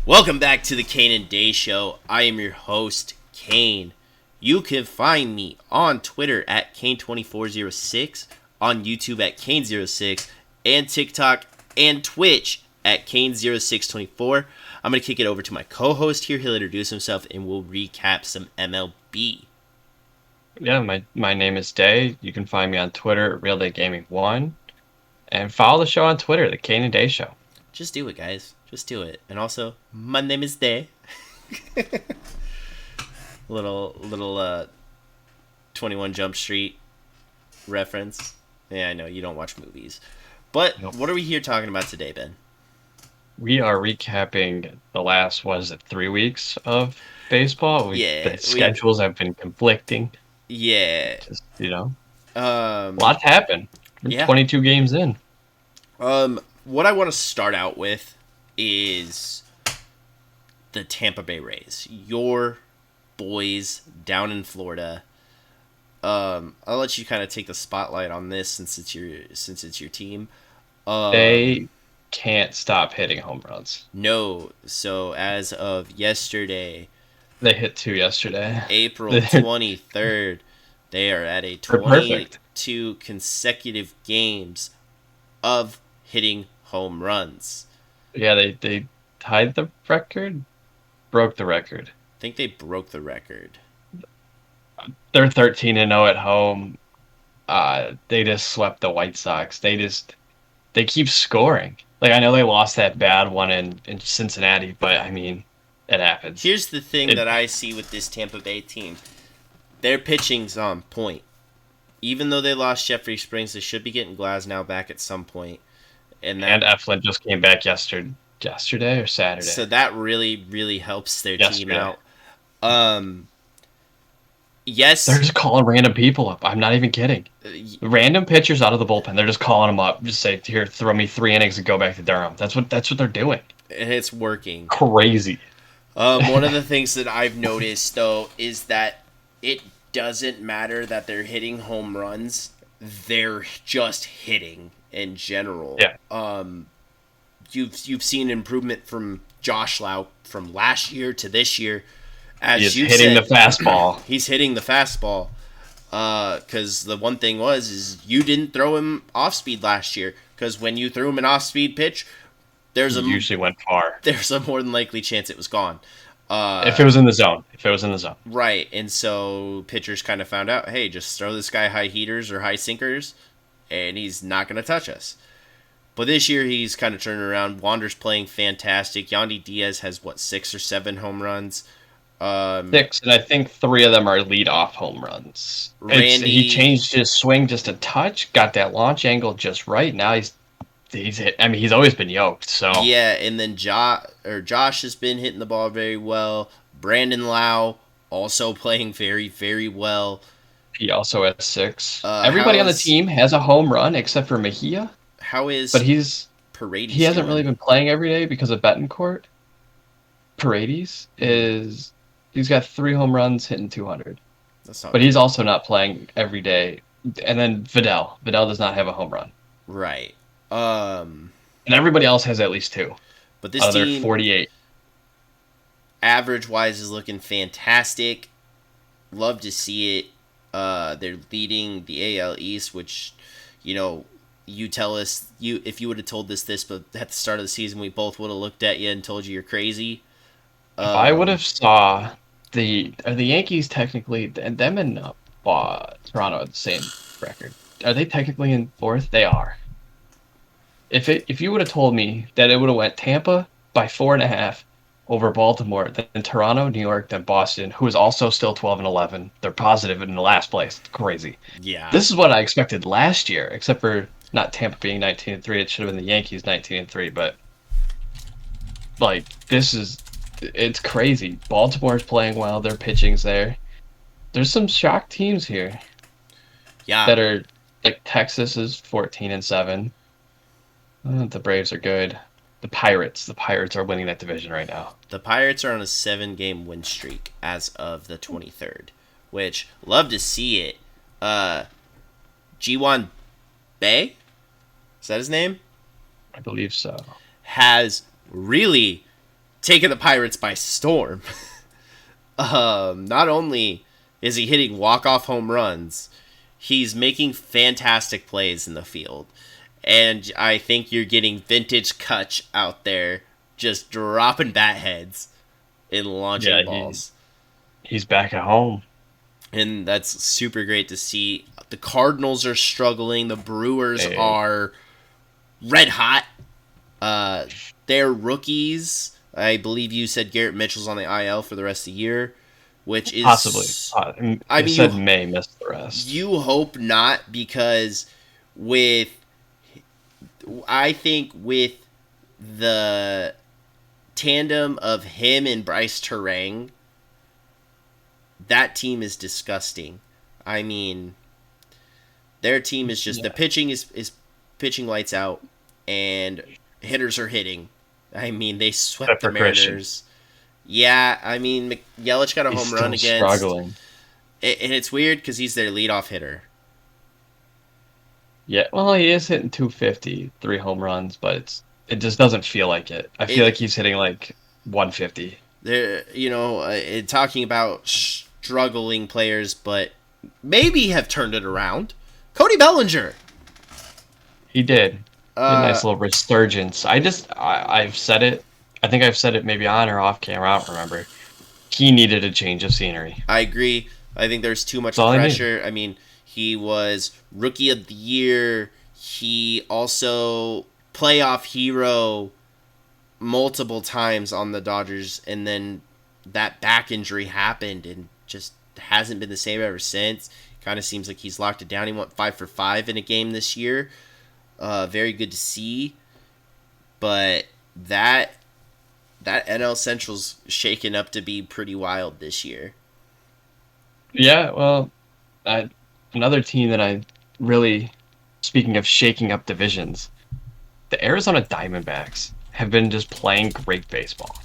Welcome back to the Kane and Day Show. I am your host, Kane. You can find me on Twitter at Kane2406, on YouTube at Kane06, and TikTok and Twitch at Kane0624. I'm going to kick it over to my co-host here. He'll introduce himself and we'll recap some MLB. Yeah, my name is Day. You can find me on Twitter at RealDayGaming1, and follow the show on Twitter, the Kane and Day Show. Just do it, guys. Just do it. And also, my name is Day. little 21 Jump Street reference. Yeah, I know you don't watch movies. But Nope. What are we here talking about today, Ben? We are recapping the last, 3 weeks of baseball. The schedules have been conflicting. Yeah. A lot's happened. Yeah. 22 games in. What I want to start out with is the Tampa Bay Rays. Your boys down in Florida. I'll let you kind of take the spotlight on this since it's your team. They can't stop hitting home runs. No. So as of yesterday, they hit 2 yesterday. April 23rd, they are at a 22 consecutive games of hitting home runs. Yeah, they tied the record, broke the record. I think they broke the record. They're 13-0 at home. They just swept the White Sox. They keep scoring. Like, I know they lost that bad one in Cincinnati, but I mean, it happens. Here's the thing that I see with this Tampa Bay team. Their pitching's on point. Even though they lost Jeffrey Springs, they should be getting Glasnow back at some point. And Eflin just came back yesterday or Saturday. So that really, really helps their team out. Yes. They're just calling random people up. I'm not even kidding. Random pitchers out of the bullpen. They're just calling them up. Just say, here, throw me 3 innings and go back to Durham. That's what they're doing. And it's working. Crazy. One of the things that I've noticed, though, is that it doesn't matter that they're hitting home runs. They're just hitting in general. Yeah. You've seen improvement from Josh Lau from last year to this year. He's hitting the fastball. He's hitting the fastball. Because the one thing is you didn't throw him off speed last year. Because when you threw him an off speed pitch, usually went far. There's a more than likely chance it was gone. If it was in the zone. Right, and so pitchers kind of found out, hey, just throw this guy high heaters or high sinkers, and he's not going to touch us. But this year, he's kind of turning around. Wander's playing fantastic. Yandy Diaz has, 6 or 7 home runs? 6, and I think 3 of them are lead-off home runs. He changed his swing just a touch, got that launch angle just right. Now he's hit. I mean, he's always been yoked. So yeah, and then Josh has been hitting the ball very well. Brandon Lau also playing very, very well. He also has 6. Everybody on the team has a home run except for Mejia. Paredes? He hasn't really been playing every day because of Betancourt. Paredes he's got 3 home runs hitting 200. But he's also not playing every day. And then Vidal does not have a home run. Right. And everybody else has at least 2. But this team, 48. Average-wise, is looking fantastic. Love to see it. They're leading the AL East, which, you tell us, if you would have told us this, but at the start of the season, we both would have looked at you and told you you're crazy. If I would have saw are the Yankees technically, and them and Toronto are the same record. Are they technically in 4th? They are. If you would have told me that it would have went Tampa by 4.5 over Baltimore, then Toronto, New York, then Boston, who is also still 12-11, they're positive in the last place. It's crazy. Yeah. This is what I expected last year, except for not Tampa being 19-3. It should have been the Yankees 19-3, but it's crazy. Baltimore's playing well. Their pitching's there. There's some shock teams here. Yeah. That are like Texas is 14-7. The Braves are good. The Pirates are winning that division right now. The Pirates are on a 7-game win streak as of the 23rd, which love to see it. G1 Bay, is that his name? I believe so. Has really taking the Pirates by storm. Not only is he hitting walk-off home runs, he's making fantastic plays in the field. And I think you're getting vintage Kutch out there just dropping bat heads and launching balls. He's back at home. And that's super great to see. The Cardinals are struggling. The Brewers are red hot. They're rookies. I believe you said Garrett Mitchell's on the IL for the rest of the year, which is... Possibly. I mean, said May missed the rest. You hope not, because I think with the tandem of him and Bryce Terang, that team is disgusting. I mean, their team is just... The pitching is pitching lights out, and hitters are hitting. I mean, they swept the Mariners. Christian. Yeah, I mean, Yelich got a home run against... struggling. And it's weird because he's their leadoff hitter. Yeah, well, he is hitting 250, 3 home runs, but it just doesn't feel like it. I feel like he's hitting like 150. Talking about struggling players, but maybe have turned it around. Cody Bellinger. He did. A nice little resurgence. I've said it. I think I've said it maybe on or off camera. I don't remember. He needed a change of scenery. I agree. I think there's too much pressure. I mean, he was Rookie of the Year. He also playoff hero multiple times on the Dodgers, and then that back injury happened and just hasn't been the same ever since. Kind of seems like he's locked it down. He went 5 for 5 in a game this year. Very good to see. But that NL Central's shaken up to be pretty wild this year. Yeah, well, another team that I really, speaking of shaking up divisions, the Arizona Diamondbacks have been just playing great baseball,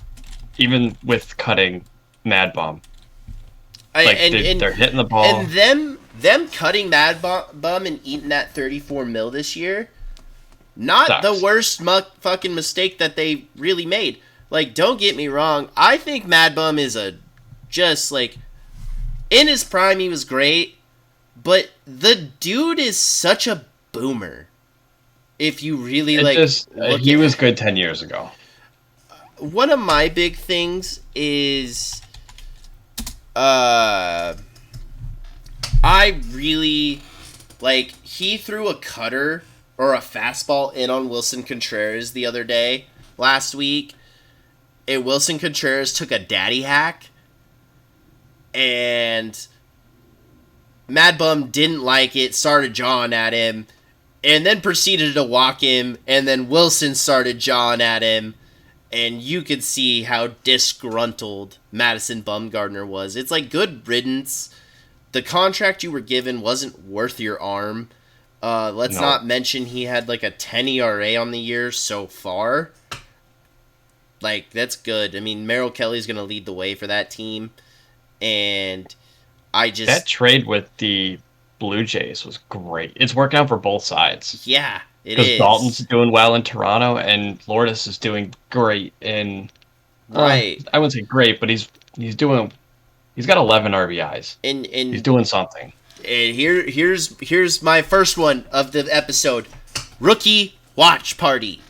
even with cutting Mad Bum. They're hitting the ball. And them cutting Mad Bum and eating that $34 million this year, not the worst fucking mistake that they really made. Like, don't get me wrong, I think Mad Bum is in his prime, he was great, but the dude is such a boomer. If you really he was good 10 years ago. One of my big things is, I really he threw a cutter or a fastball in on Wilson Contreras the other day, last week, and Wilson Contreras took a daddy hack. And Mad Bum didn't like it, started jawing at him, and then proceeded to walk him, and then Wilson started jawing at him, and you could see how disgruntled Madison Bumgarner was. It's like, good riddance. The contract you were given wasn't worth your arm. Let's not mention he had like a 10 ERA on the year so far. That's good. I mean, Merrill Kelly's going to lead the way for that team. And that trade with the Blue Jays was great. It's working out for both sides. Yeah, it is. Because Dalton's doing well in Toronto, and Lourdes is doing great in... Right. I wouldn't say great, but he's got 11 RBIs. And he's doing something. And here's my first one of the episode. Rookie Watch Party.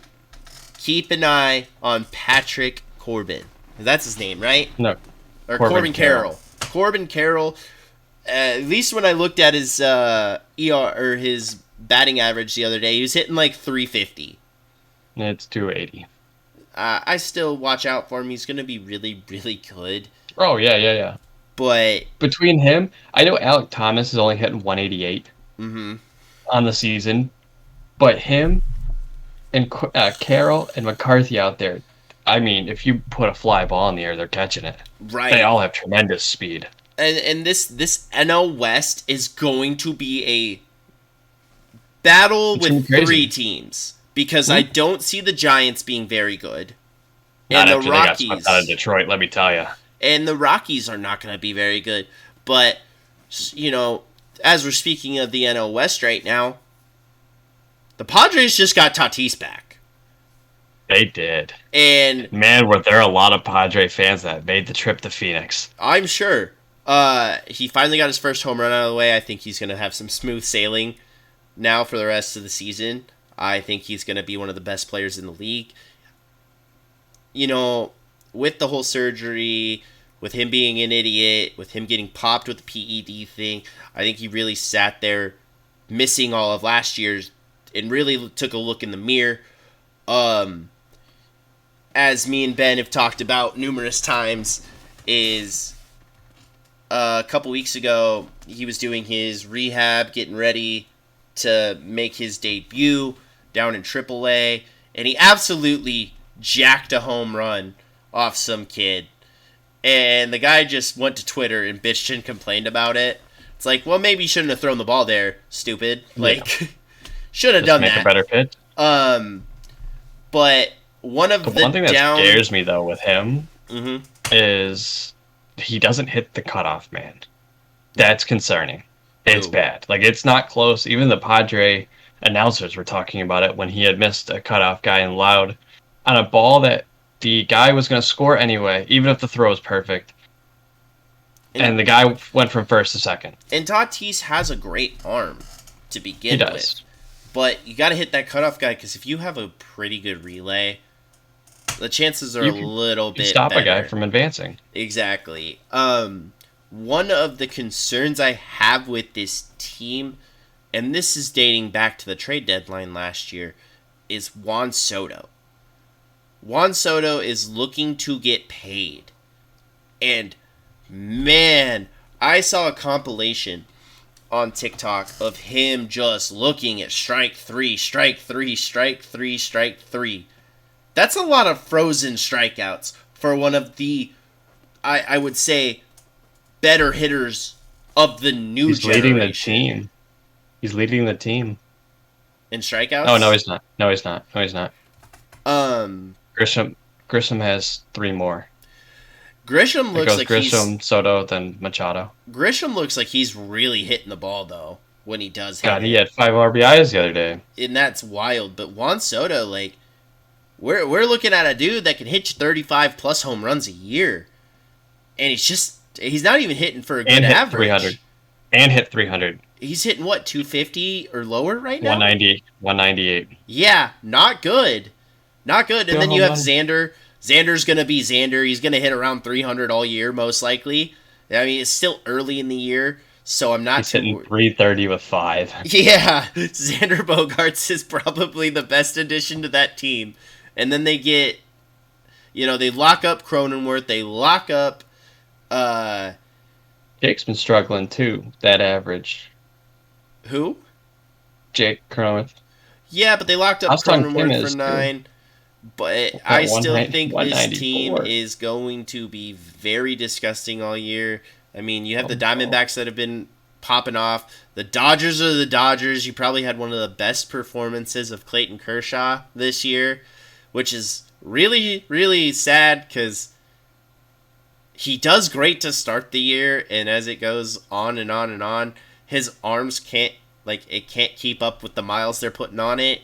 Keep an eye on Patrick Corbin. That's his name, right? No. Or Corbin Carroll. Corbin Carroll, at least when I looked at his ER or his batting average the other day, he was hitting like 350. It's 280. I still watch out for him. He's going to be really, really good. Oh, yeah. But between him, I know Alec Thomas is only hitting 188 on the season, but him and Carroll and McCarthy out there, I mean, if you put a fly ball in the air, they're catching it. Right. They all have tremendous speed. And this NL West is going to be a battle with 3 teams. Because I don't see the Giants being very good. Not and after the Rockies. They got swept out of Detroit, let me tell you. And the Rockies are not going to be very good. But, as we're speaking of the NL West right now, the Padres just got Tatis back. They did. And Man, were there a lot of Padre fans that made the trip to Phoenix. I'm sure he finally got his first home run out of the way. I think he's going to have some smooth sailing now for the rest of the season. I think he's going to be one of the best players in the league. You know, with the whole surgery, with him being an idiot, with him getting popped with the PED thing, I think he really sat there missing all of last year's and really took a look in the mirror. As me and Ben have talked about numerous times, is a couple weeks ago, he was doing his rehab, getting ready to make his debut down in AAA, and he absolutely jacked a home run off some kid. And the guy just went to Twitter and bitched and complained about it. It's like, well, maybe you shouldn't have thrown the ball there, stupid. Like, Yeah. should have Just done make that. a better pitch. But one of The the one thing that down... scares me though with him Mhm. is he doesn't hit the cutoff man. That's concerning. It's Ooh. bad. Like, it's not close. Even the Padre announcers were talking about it when he had missed a cutoff guy in loud on a ball that the guy was going to score anyway, even if the throw was perfect. And the guy went from first to second. And Tatis has a great arm to He begin does. with. But you got to hit that cutoff guy, because if you have a pretty good relay, the chances are You a can- little You bit stop better. a guy from advancing. Exactly. One of the concerns I have with this team, and this is dating back to the trade deadline last year, is Juan Soto. Juan Soto is looking to get paid. And, man, I saw a compilation on TikTok of him just looking at strike three, strike three, strike three, strike three. That's a lot of frozen strikeouts for one of the, I would say, better hitters of the new He's generation. leading the team. He's leading the team. In strikeouts? Oh, no, he's not. No, he's not. No, he's not. Um, Grisham has 3 more. Grisham It looks goes like Grisham, Soto, then Machado. Grisham looks like he's really hitting the ball, though, when he does hit God, it. he had 5 RBIs the other day. And that's wild. But Juan Soto, like, we're looking at a dude that can hit you 35 plus home runs a year, and he's not even hitting for a good And hit average. 300. And hit 300. He's hitting what, 250 or lower right now? 190, 198. Yeah, not good, not good. And Go then you home have run. Xander. Xander's gonna be Xander. He's gonna hit around 300 all year, most likely. I mean, it's still early in the year, so I'm not He's too hitting 330 with 5. Yeah, Xander Bogaerts is probably the best addition to that team. And then they get, they lock up Cronenworth. They lock up, Jake's been struggling too, that average. who? Jake Cronenworth. Yeah, but they locked up Austin Cronenworth Kim for is, too. 9. But At I still 190 think this team 194. is going to be very disgusting all year. I mean, you have the Oh, Diamondbacks that have been popping off. The Dodgers are the Dodgers. You probably had one of the best performances of Clayton Kershaw this year, which is really, really sad because he does great to start the year, and as it goes on and on and on, his arms can't keep up with the miles they're putting on it.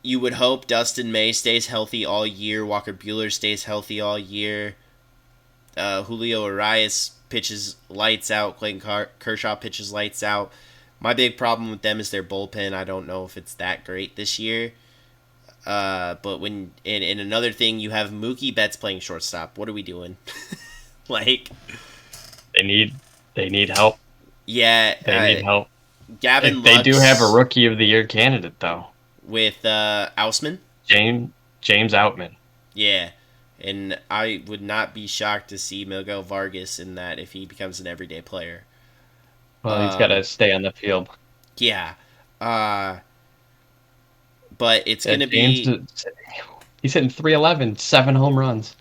You would hope Dustin May stays healthy all year. Walker Buehler stays healthy all year. Julio Urias pitches lights out. Clayton Kershaw pitches lights out. My big problem with them is their bullpen. I don't know if it's that great this year. But when and another thing, you have Mookie Betts playing shortstop. What are we doing? Like, They need help. yeah, They need help. Gavin They Lux do have a Rookie of the Year candidate though. with Ausman. James Outman. Yeah, and I would not be shocked to see Miguel Vargas in that if he becomes an everyday player. Well, he's got to stay on the field. Yeah, but it's Yeah, gonna be. He's hitting 311, 7 home runs.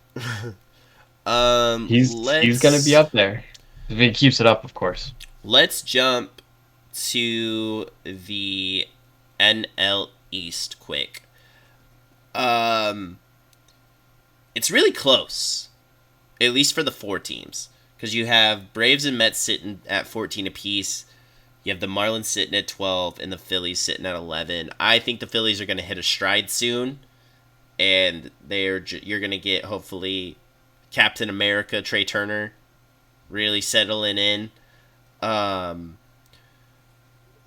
He's gonna be up there if he keeps it up, of course. Let's jump to the NL East quick. It's really close, at least for the 4 teams, because you have Braves and Mets sitting at 14 apiece. You have the Marlins sitting at 12 and the Phillies sitting at 11. I think the Phillies are going to hit a stride soon, and you're going to get, hopefully, Captain America, Trey Turner, really settling in.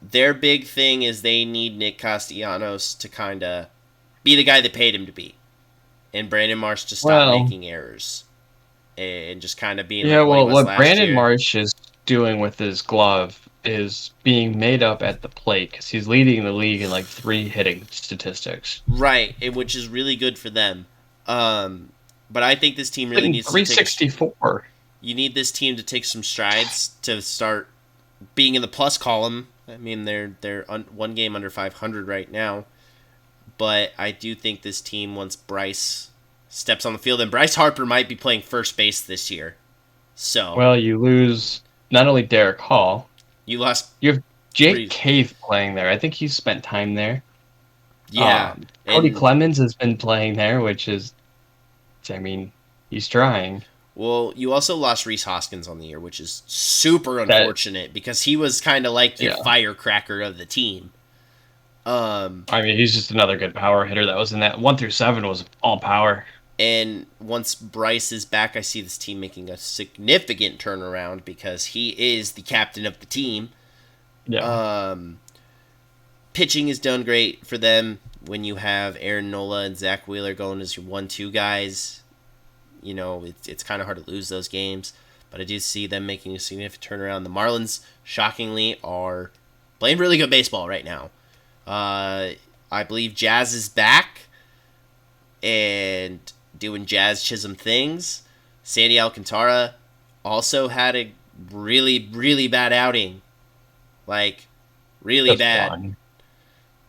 Their big thing is they need Nick Castellanos to kind of be the guy they paid him to be, and Brandon Marsh to stop making errors and just kind of being like what he was what last Brandon year. Marsh is doing with his glove is being made up at the plate because he's leading the league in like 3 hitting statistics. Right, which is really good for them. But I think this team really Like needs to 364. You need this team to take some strides to start being in the plus column. I mean, they're one game under 500 right now, but I do think this team, once Bryce steps on the field, and Bryce Harper might be playing first base this year. So, well, you lose not only Derek Hall, you lost. you have Jake Cave playing there. I think he's spent time there. Yeah, Cody Clemens has been playing there, which is, I mean, he's trying. Well, you also lost Rhys Hoskins on the year, which is super unfortunate because he was kind of like your firecracker of the team. I mean, he's just another good power hitter that was in that 1 through 7 was all power. And once Bryce is back, I see this team making a significant turnaround because he is the captain of the team. Yeah. Pitching is done great for them when you have Aaron Nola and Zach Wheeler going as your 1-2 guys. You know, it's kind of hard to lose those games. But I do see them making a significant turnaround. The Marlins, shockingly, are playing really good baseball right now. I believe Jazz is back and doing Jazz Chisholm things. Sandy Alcantara also had a really, really bad outing. Like, really just bad.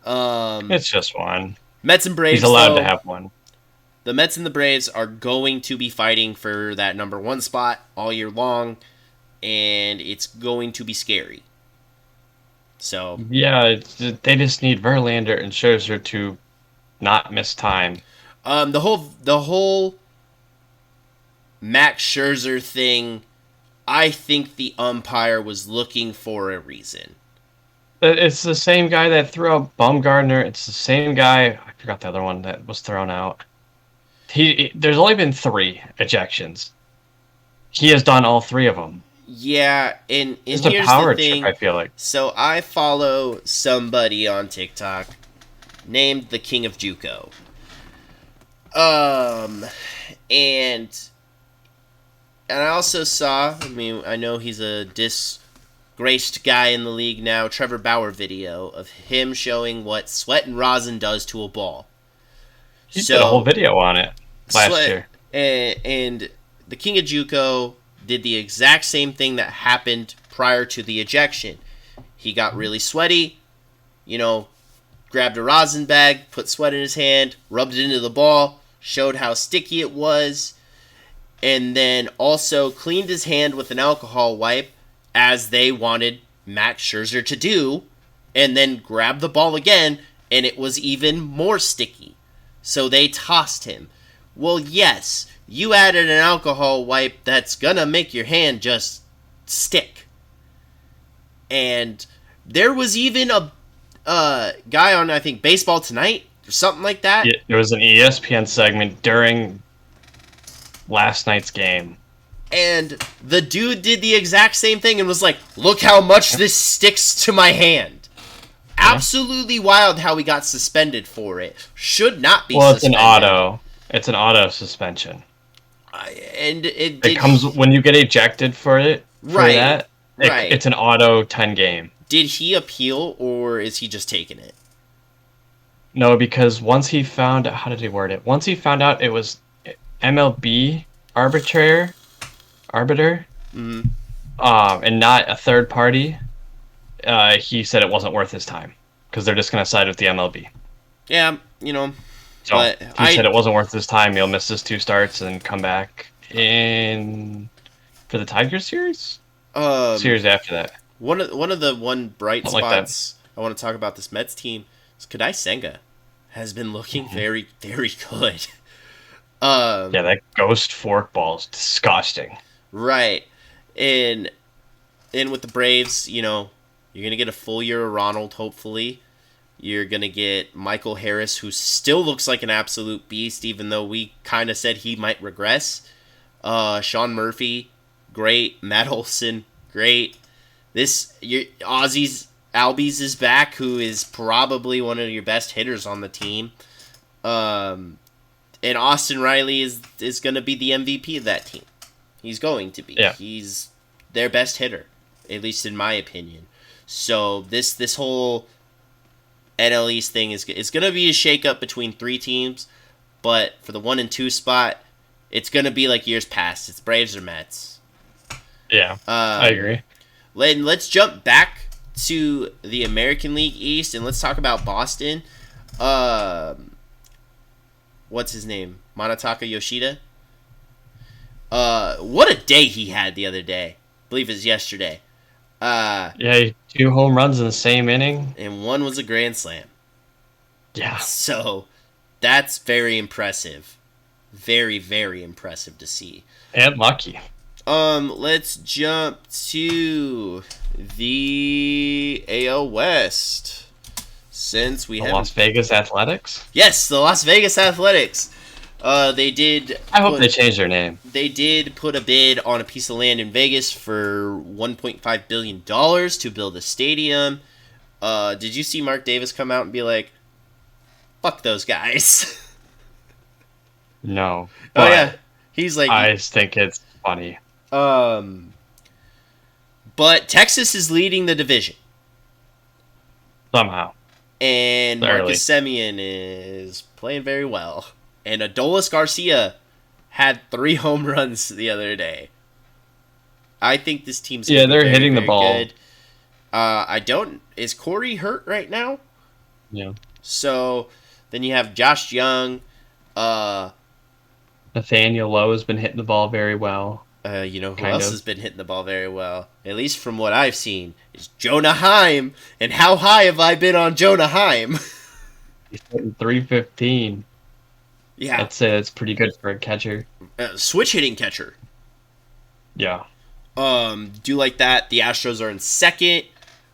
It's just one. Mets and Braves, he's allowed to have one. The Mets and the Braves are going to be fighting for that number 1 spot all year long, and it's going to be scary. So yeah, they just need Verlander and Scherzer to not miss time. The whole Max Scherzer thing, I think the umpire was looking for a reason. It's the same guy that threw out Bumgarner. It's the same guy. I forgot the other one that was thrown out. There's only been 3 ejections. He has done all 3 of them. Yeah, and it's here's a power the thing. trip, I feel like. So I follow somebody on TikTok named the King of JUCO. And I also saw, I know he's a disgraced guy in the league now, Trevor Bauer video of him showing what sweat and rosin does to a ball. He did a whole video on it last year. And the King of JUCO did the exact same thing that happened prior to the ejection. He got really sweaty, grabbed a rosin bag, put sweat in his hand, rubbed it into the ball, showed how sticky it was, and then also cleaned his hand with an alcohol wipe, as they wanted Max Scherzer to do, and then grabbed the ball again, and it was even more sticky. So they tossed him. Well, yes, you added an alcohol wipe that's gonna make your hand just stick. And there was even a guy on, I think, Baseball Tonight or something like that. Yeah, there was an ESPN segment during last night's game. And the dude did the exact same thing and was like, look how much this sticks to my hand. Yeah. Absolutely wild how he got suspended for it. Should not be suspended. Well, it's an auto suspension. And it comes when you get ejected for it. Right. It's an auto 10 game. Did he appeal, or is he just taking it? No, because once he found out, how did he word it? Once he found out it was MLB arbiter, mm-hmm. And not a third party, he said it wasn't worth his time because they're just going to side with the MLB. Yeah, So but he said it wasn't worth his time. He'll miss his 2 starts and come back for the Tigers series. Series after that. One of the bright spots I want to talk about this Mets team is Kadai Senga has been looking very, very good. Yeah, that ghost forkball is disgusting. Right. And with the Braves, You're going to get a full year of Ronald, hopefully. You're going to get Michael Harris, who still looks like an absolute beast, even though we kind of said he might regress. Sean Murphy, great. Matt Olson, great. Albies is back, who is probably one of your best hitters on the team. And Austin Riley is going to be the MVP of that team. He's going to be. Yeah. He's their best hitter, at least in my opinion. So this whole NL East thing is going to be a shakeup between three teams, but for the 1 and 2 spot, it's going to be like years past. It's Braves or Mets. Yeah, I agree. Let's jump back to the American League East and let's talk about Boston. What's his name? Manataka Yoshida. What a day he had the other day. I believe it was yesterday. Yeah, 2 home runs in the same inning. And one was a grand slam. Yeah. So, that's very impressive. Very, very impressive to see. And lucky. Let's jump to the AL West. Since we have Las Vegas Athletics? Yes, the Las Vegas Athletics. They did. I hope they changed their name. They did put a bid on a piece of land in Vegas for $1.5 billion to build a stadium. Did you see Mark Davis come out and be like, "Fuck those guys"? No. Oh yeah, he's like. I just think it's funny. But Texas is leading the division. Somehow. And Barely. Marcus Semien is playing very well. And Adolis Garcia had 3 home runs the other day. I think this team's they're very, hitting the very ball. Good. Is Corey hurt right now? Yeah. So then you have Josh Young. Nathaniel Lowe has been hitting the ball very well. You know who else has been hitting the ball very well, at least from what I've seen, is Jonah Heim. And how high have I been on Jonah Heim? He's hitting 315. Yeah. I'd say that's pretty good for a catcher. Switch hitting catcher. Yeah. Do like that. The Astros are in second,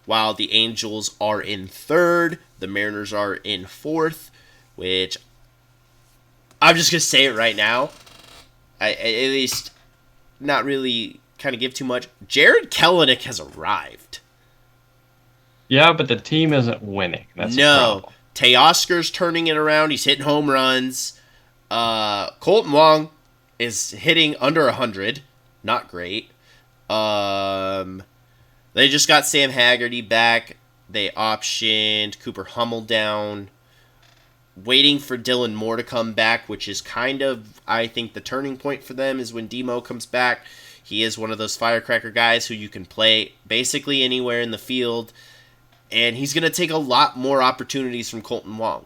while the Angels are in third. The Mariners are in fourth, which I'm just going to say it right now. At least not really kind of give too much. Jared Kelenic has arrived. Yeah, but the team isn't winning. That's the No. problem. Teoscar's turning it around. He's hitting home runs. Colton Wong is hitting under 100. Not great. They just got Sam Haggerty back. They optioned Cooper Hummel down. Waiting for Dylan Moore to come back, which is kind of, I think, the turning point for them is when Demo comes back. He is one of those firecracker guys who you can play basically anywhere in the field, and he's going to take a lot more opportunities from Colton Wong.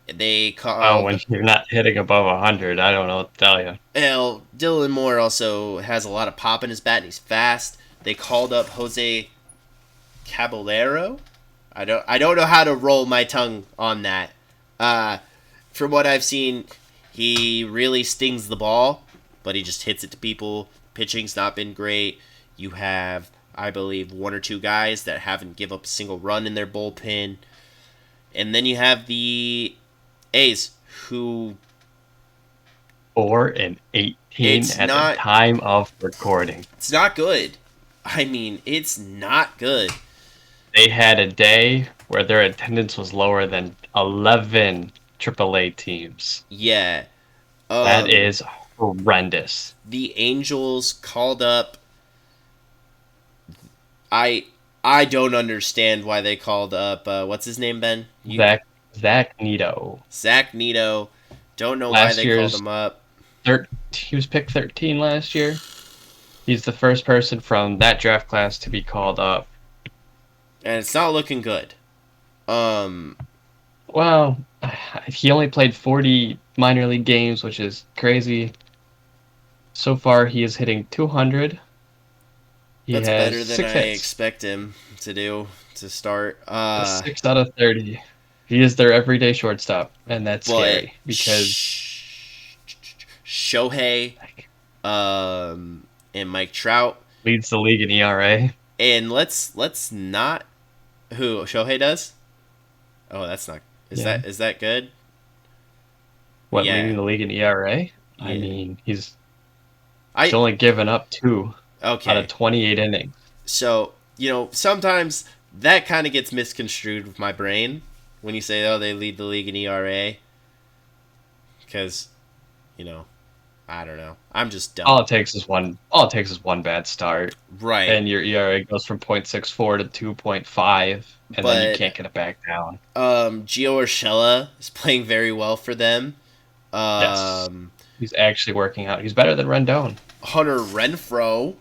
They call when you're not hitting above 100, I don't know what to tell you. Well, Dylan Moore also has a lot of pop in his bat, and he's fast. They called up Jose Caballero. I don't know how to roll my tongue on that. From what I've seen, he really stings the ball, but he just hits it to people. Pitching's not been great. You have, I believe, 1 or 2 guys that haven't give up a single run in their bullpen. And then you have the A's, who 4-18 at the time of recording. It's not good. I mean, it's not good. They had a day where their attendance was lower than 11 AAA teams. Yeah. That is horrendous. The Angels called up. I don't understand why they called up. What's his name, Ben? Zach Neto. Zach Neto. Don't know why they called him up. He was picked 13 last year. He's the first person from that draft class to be called up. And it's not looking good. Well, he only played 40 minor league games, which is crazy. So far, he is hitting 200. That's better than I expect him to do to start. 6 out of 30. He is their everyday shortstop, and that's scary because Shohei and Mike Trout leads the league in ERA. And let's not who Shohei does. Oh, that's not. Yeah. Is that good? What, Yeah, leading the league in ERA? I yeah. mean, he's I only given up 2 out of okay. 28 innings. So sometimes that kind of gets misconstrued with my brain when you say, "Oh, they lead the league in ERA," because you know I don't know. I'm just dumb. All it takes is one bad start, Right. and your ERA goes from 0.64 to 2.5, and then you But can't get it back down. Gio Urshela is playing very well for them. Yes, Um, he's actually working out. He's better than Rendon. Hunter Renfroe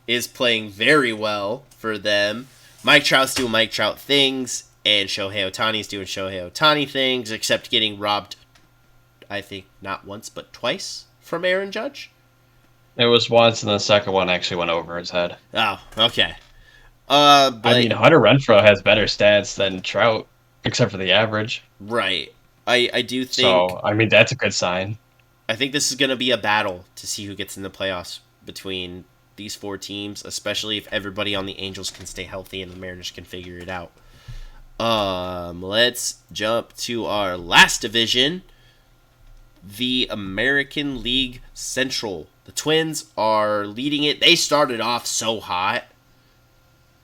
is playing very well for them. Mike Trout's doing Mike Trout things, and Shohei Ohtani's doing Shohei Ohtani things, except getting robbed, I think, not once, but twice from Aaron Judge. It was once, and the second one actually went over his head. Oh, okay. I mean, But Hunter Renfroe has better stats than Trout, except for the average. right. I do think So, I mean, that's a good sign. I think this is going to be a battle to see who gets in the playoffs between these four teams, especially if everybody on the Angels can stay healthy and the Mariners can figure it out. Let's jump to our last division, the American League Central. The Twins are leading it. They started off so hot.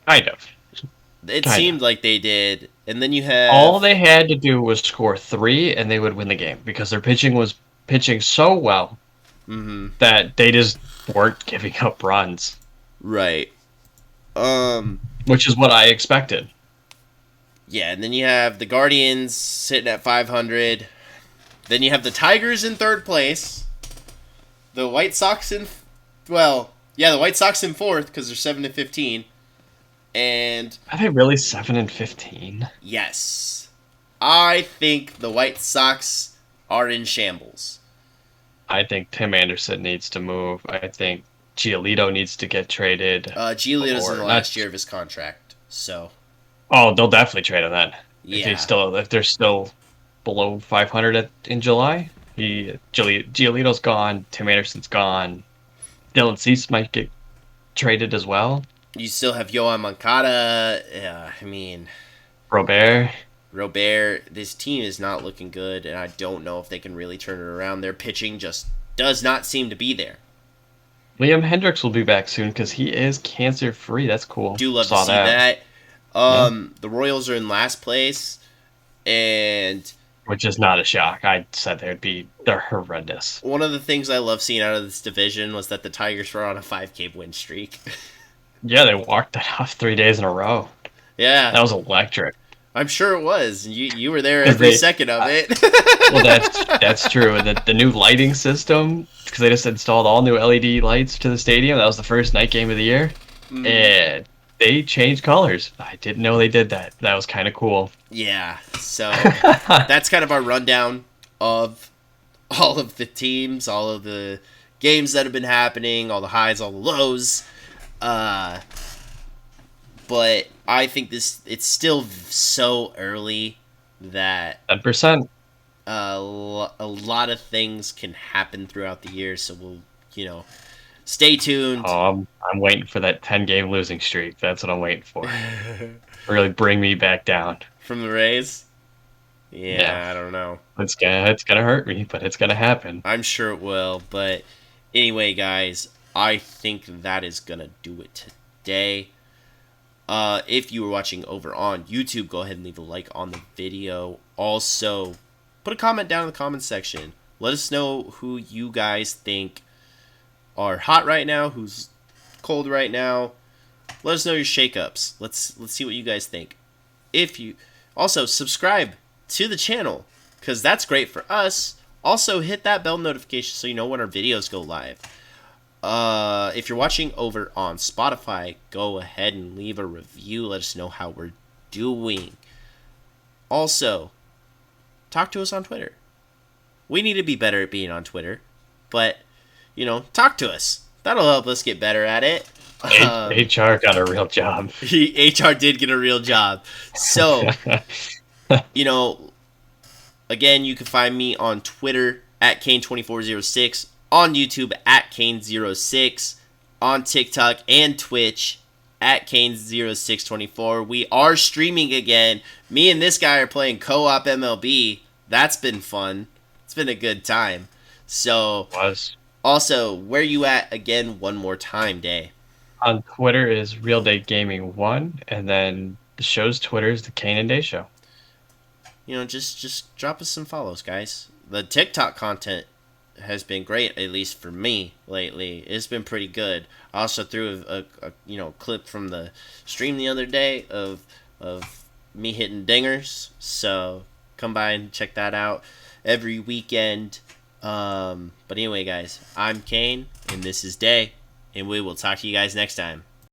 Kind of. It Kind seemed of. like they did. And then you have All they had to do was score 3, and they would win the game because their pitching was pitching so well mhm, that they just weren't giving up runs, right. Um which is what I expected. yeah, and then you have the Guardians sitting at 500. Then you have the Tigers in third place. The White Sox in the White Sox in fourth because they're 7-15. And Are they really 7-15? yes, I think the White Sox are in shambles. I think Tim Anderson needs to move. I think Giolito needs to get traded. Giolito's in the Or last not. year of his contract, so Oh, they'll definitely trade him then. yeah. If they're still below 500 in July, Giolito's gone. Tim Anderson's gone. Dylan Cease might get traded as well. You still have Yohan Moncada. Yeah, I mean, Robert. Robert. This team is not looking good, and I don't know if they can really turn it around. Their pitching just does not seem to be there. Liam Hendricks will be back soon because he is cancer free. That's cool. Do love to Saw see that. Yeah. The Royals are in last place, and Which is not a shock. I said they're horrendous. one of the things I love seeing out of this division was that the Tigers were on a 5K win streak. Yeah, they walked that off 3 days in a row. Yeah, That was electric. I'm sure it was. You were there 'Cause every they- second of it. Well, that's true. And the new lighting system, because they just installed all new LED lights to the stadium. That was the first night game of the year, and they changed colors. I didn't know they did that. That was kind of cool. Yeah, so that's kind of our rundown of all of the teams, all of the games that have been happening, all the highs, all the lows. But I think it's still so early that 10%. a lot of things can happen throughout the year. So we'll, stay tuned. I'm waiting for that 10-game losing streak. That's what I'm waiting for. Really bring me back down. From the Rays. Yeah. Yeah, I don't know. It's gonna hurt me, but it's gonna happen. I'm sure it will. But anyway, guys, I think that is going to do it today. If you were watching over on YouTube, go ahead and leave a like on the video. Also, put a comment down in the comment section. Let us know who you guys think are hot right now, who's cold right now. Let us know your shakeups. Let's see what you guys think. If you also subscribe to the channel, because that's great for us. Also, hit that bell notification so you know when our videos go live. If you're watching over on Spotify, go ahead and leave a review. Let us know how we're doing. Also, talk to us on Twitter. We need to be better at being on Twitter, but talk to us. That'll help us get better at it. HR got a real job. HR did get a real job. So, again, you can find me on Twitter at Kane2406, on YouTube at Kane06, on TikTok and Twitch at Kane0624. We are streaming again. Me and this guy are playing co-op MLB. That's been fun. It's been a good time. So, Was also, where you at again one more time, Day? on Twitter is Real Day Gaming 1, and then the show's Twitter is the Kane and Day Show. Just drop us some follows, guys. The TikTok content has been great, at least for me lately. It's been pretty good. I also threw a clip from the stream the other day of me hitting dingers. So come by and check that out every weekend. But anyway, guys, I'm Kane and this is Day, and we will talk to you guys next time.